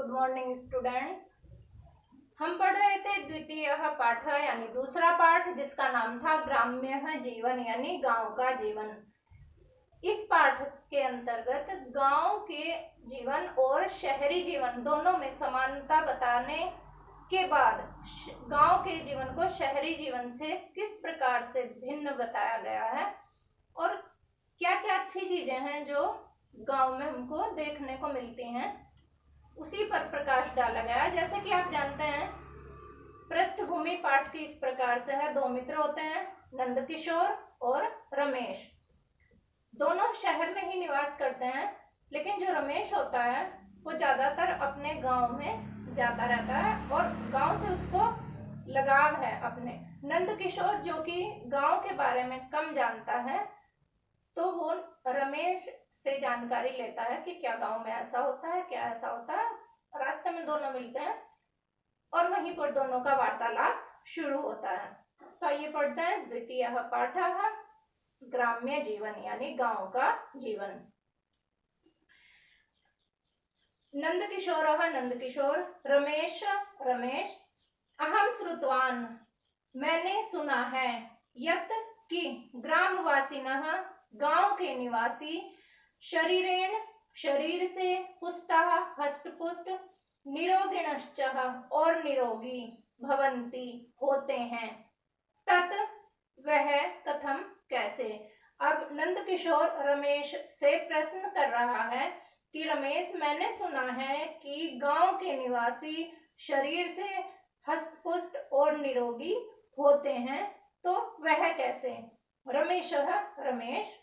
Good morning students. हम पढ़ रहे थे द्वितीय पाठ यानी दूसरा पाठ जिसका नाम था ग्राम्य जीवन यानी गांव का जीवन। इस पाठ के अंतर्गत गांव के जीवन और शहरी जीवन दोनों में समानता बताने के बाद गांव के जीवन को शहरी जीवन से किस प्रकार से भिन्न बताया गया है और क्या क्या अच्छी चीजें हैं जो गांव में हमको देखने को मिलती हैं, उसी पर प्रकाश डाला गया। जैसे कि आप जानते हैं पृष्ठभूमि पाठ की इस प्रकार से है। दो मित्र होते हैं, नंदकिशोर और रमेश। दोनों शहर में ही निवास करते हैं, लेकिन जो रमेश होता है वो ज्यादातर अपने गांव में जाता रहता है और गांव से उसको लगाव है अपने। नंदकिशोर जो कि गांव के बारे में कम जानता है, तो वो रमेश से जानकारी लेता है कि क्या गांव में ऐसा होता है, क्या ऐसा होता है। रास्ते में दोनों मिलते हैं और वहीं पर दोनों का वार्तालाप शुरू होता है। तो ये पढ़ते हैं द्वितीय पाठ ग्राम्य जीवन यानी गांव का जीवन। नंदकिशोर नंदकिशोर रमेश रमेश अहम श्रुतवान मैंने सुना है यत कि ग्रामवासिनः गांव के निवासी शरीरेण शरीर से पुष्टाः हष्टपुष्ट निरोगिणश्च और निरोगी भवन्ति होते हैं। तत् वह कथम कैसे। अब नंदकिशोर रमेश से प्रश्न कर रहा है कि रमेश मैंने सुना है कि गांव के निवासी शरीर से हष्टपुष्ट और निरोगी होते हैं, तो वह कैसे। रमेश रमेश।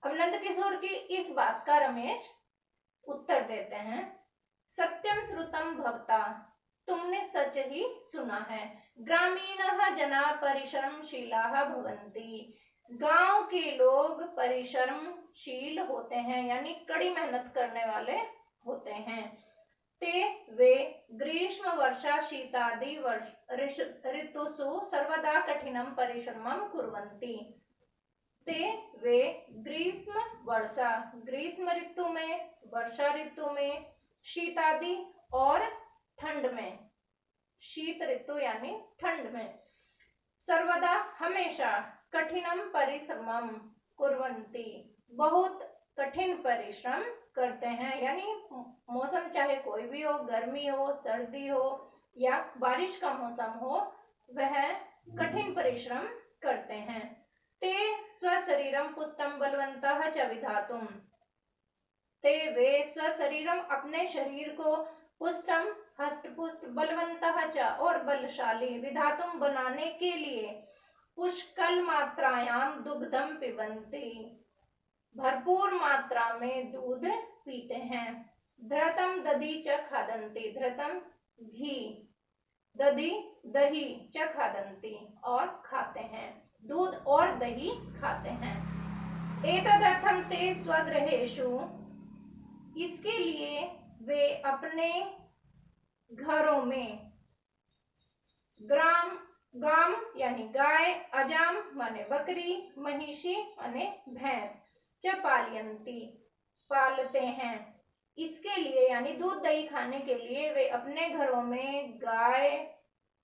अब नंदकिशोर की इस बात का रमेश उत्तर देते हैं, सत्यम श्रुतम भवता तुमने सच ही सुना है। ग्रामीणः जना परिश्रमशीलाः भवन्ति गांव के लोग परिश्रमशील होते हैं यानी कड़ी मेहनत करने वाले होते हैं। ते वे ग्रीष्म वर्षा शीतादि ऋतुषु सर्वदा कठिनम परिश्रमं कुर्वन्ति। ते वे ग्रीष्म वर्षा ग्रीष्म ऋतु में, वर्षा ऋतु में, शीतादि और ठंड में, शीत ऋतु यानी ठंड में, सर्वदा हमेशा कठिनम परिश्रमम कुर्वन्ति बहुत कठिन परिश्रम करते हैं। यानी मौसम चाहे कोई भी हो, गर्मी हो, सर्दी हो या बारिश का मौसम हो, वह कठिन परिश्रम करते हैं। ते स्वशरीरम पुष्टम बलवन्तः च विधातुम ते वे स्वशरीरम अपने शरीर को पुष्टम हष्टपुष्ट बलवन्तः च और बलशाली विधातुम बनाने के लिए पुष्कल मात्रायाम दुग्धम पिबन्ति भरपूर मात्रा में दूध पीते हैं। धृतम दधि च खादन्ति धृतम घी, दधि दही च खादन्ति और खाते हैं, दूध और दही खाते हैं। एतदर्थं ते स्वगृहेषु इसके लिए वे अपने घरों में गाम यानी गाय, अजाम माने बकरी, महिषी माने भैंस, च पालयन्ति पालते हैं। इसके लिए यानी दूध दही खाने के लिए वे अपने घरों में गाय,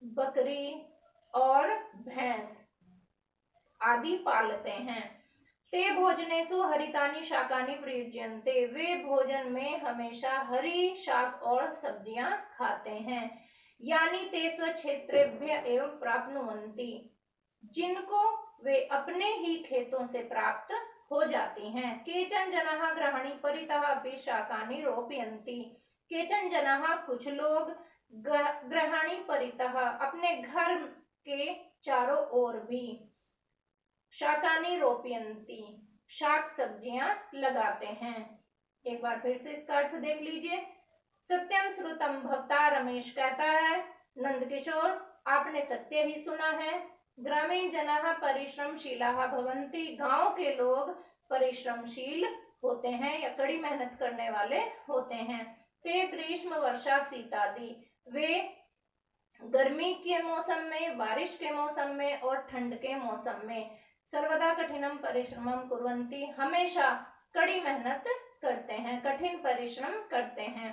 बकरी और भैंस आदि पालते हैं। ते भोजनेषु हरितानि शाकानि प्रयुज्यन्ते वे भोजन में हमेशा हरी शाक और सब्जियां खाते हैं। यानी ते स्वक्षेत्रेभ्य एवं प्राप्नुवन्ति जिनको वे अपने ही खेतों से प्राप्त हो जाती हैं। केचन जनाः गृहाणि परितः अपि शाकानि रोपयन्ति केचन जनाः कुछ लोग गृहाणि परितः अपने घर के चारों ओर भी शाकानि रोपयन्ति शाक सब्जियां लगाते हैं। एक बार फिर से इसका अर्थ देख लीजिए। सत्यम श्रुतम भवता रमेश कहता है, नंदकिशोर आपने सत्य ही सुना है। ग्रामीण जनाः परिश्रमशीलाः भवन्ति गांव के लोग परिश्रमशील होते हैं या कड़ी मेहनत करने वाले होते हैं। ते ग्रीष्म वर्षा शीतादि वे गर्मी के मौसम में, बारिश के मौसम में और ठंड के मौसम में सर्वदा कठिनम परिश्रमम कुर्वन्ति हमेशा कड़ी मेहनत करते हैं, कठिन परिश्रम करते हैं।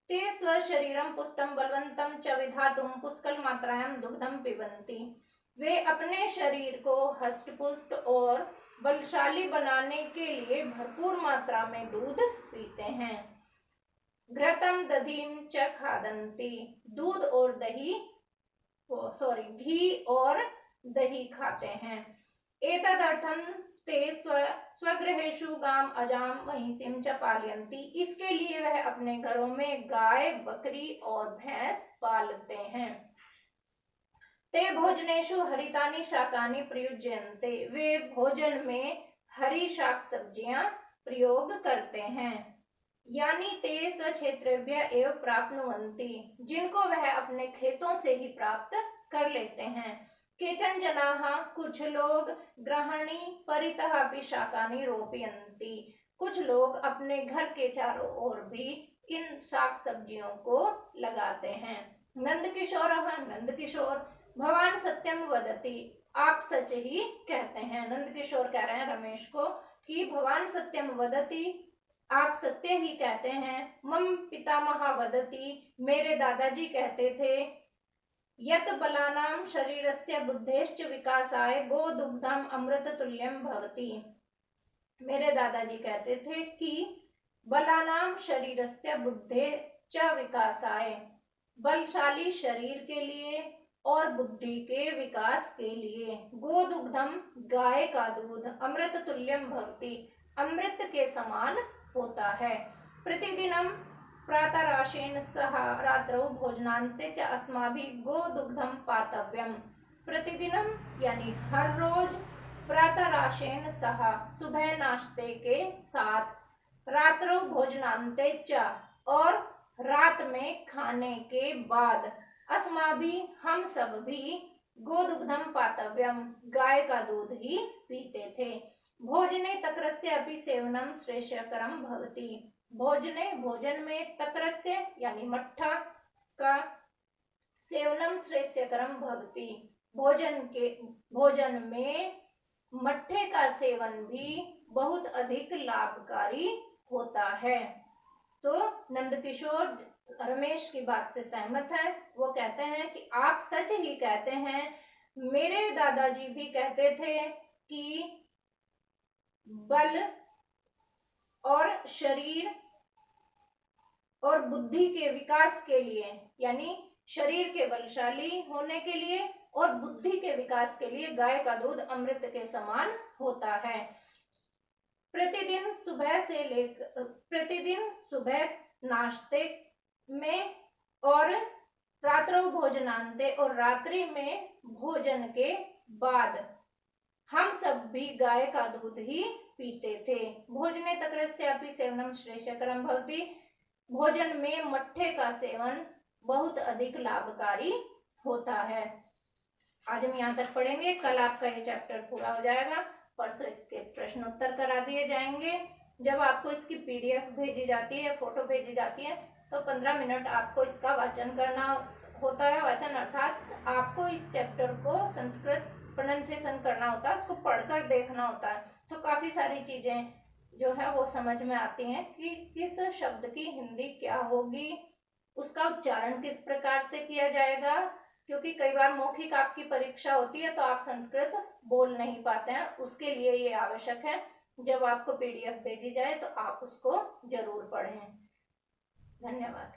ते स्वशरीरं पुष्टं बलवन्तं च विधातुं पुष्कल मात्रायां दुग्धं पिबन्ति। वे अपने शरीर को हष्ट-पुष्ट और बलशाली बनाने के लिए भरपूर मात्रा में दूध पीते हैं। घृतं दधिं च खादन्ति, दूध और दही घी और दही खाते हैं। एतदर्थं ते स्वगृहेषु गाम अजाम महिषीं च पालयन्ति, इसके लिए वह अपने घरों में गाय, बकरी और भैंस पालते हैं। ते भोजनेषु हरितानि शाकानि प्रयुज्यन्ते, वे भोजन में हरी शाक सब्जियां प्रयोग करते हैं। यानी ते स्वक्षेत्रेभ्य एव प्राप्नुवन्ति, जिनको वह अपने खेतों से ही प्राप्त कर लेते हैं। केचन जनाः, कुछ लोग गृहाणि परितः अपि शाकानि रोपयन्ति, कुछ लोग अपने घर के चारों ओर भी इन शाक सब्जियों को लगाते हैं। नंदकिशोरः, नंदकिशोर, भवान सत्यम वदति, आप सच ही कहते हैं। नंदकिशोर कह रहे हैं रमेश को कि भवान सत्यम वदति, आप सत्य ही कहते हैं। मम पितामह वदति, मेरे दादाजी कहते थे, यत बलानां शरीरस्य बुद्धेश्च विकासाय गोदुग्धम अमृत तुल्यम भवति। मेरे दादाजी कहते थे कि बलानां शरीरस्य बुद्धेश्च विकासाय, बलशाली शरीर के लिए और बुद्धि के विकास के लिए, गोदुग्धम, गाय का दूध, अमृत तुल्यम भवति, अमृत के समान होता है। प्रतिदिनम प्रातराशेन सह रात्रौ भोजनान्ते च अस्माभिः गोदुग्धम पातव्यम। प्रतिदिनम यानी हर रोज, प्रातराशेन सह, सुबह नाश्ते के साथ, रात्रौ भोजनान्ते च, और रात में खाने के बाद, अस्माभिः, हम सब भी, गोदुग्धम पातव्यम, गाय का दूध ही पीते थे। भोजने तक्रस्य अपि सेवनम श्रेष्ठकरम भवति, भोजने, भोजन में, तक्रस्य यानी मट्ठा का, सेवनम श्रेष्ठकरम भवति, भोजन में मट्ठे का सेवन भी बहुत अधिक लाभकारी होता है। तो नंदकिशोर रमेश की बात से सहमत है। वो कहते हैं कि आप सच ही कहते हैं, मेरे दादाजी भी कहते थे कि बल और शरीर और बुद्धि के विकास के लिए, यानी शरीर के बलशाली होने के लिए और बुद्धि के विकास के लिए गाय का दूध अमृत के समान होता है। प्रतिदिन सुबह नाश्ते में और रात्रो भोजनांते, और रात्रि में भोजन के बाद, हम सब भी गाय का दूध ही पीते थे। भोजने तक्रस्य अपि सेवनम श्रेष्ठकरम भवति, भोजन में मट्ठे का सेवन बहुत अधिक लाभकारी होता है। आज हम यहाँ तक पढ़ेंगे, कल आपका ये चैप्टर पूरा हो जाएगा, परसों इसके प्रश्न उत्तर करा दिए जाएंगे। जब आपको इसकी पीडीएफ भेजी जाती है, फोटो भेजी जाती है, तो 15 मिनट आपको इसका वाचन करना होता है। वाचन अर्थात आपको इस चैप्टर को संस्कृत प्रोनाउंसिएशन करना होता है, उसको पढ़कर देखना होता है। तो काफी सारी चीजें जो है वो समझ में आती हैं कि किस शब्द की हिंदी क्या होगी, उसका उच्चारण किस प्रकार से किया जाएगा, क्योंकि कई बार मौखिक आपकी परीक्षा होती है तो आप संस्कृत बोल नहीं पाते हैं। उसके लिए ये आवश्यक है, जब आपको पीडीएफ भेजी जाए तो आप उसको जरूर पढ़ें। धन्यवाद।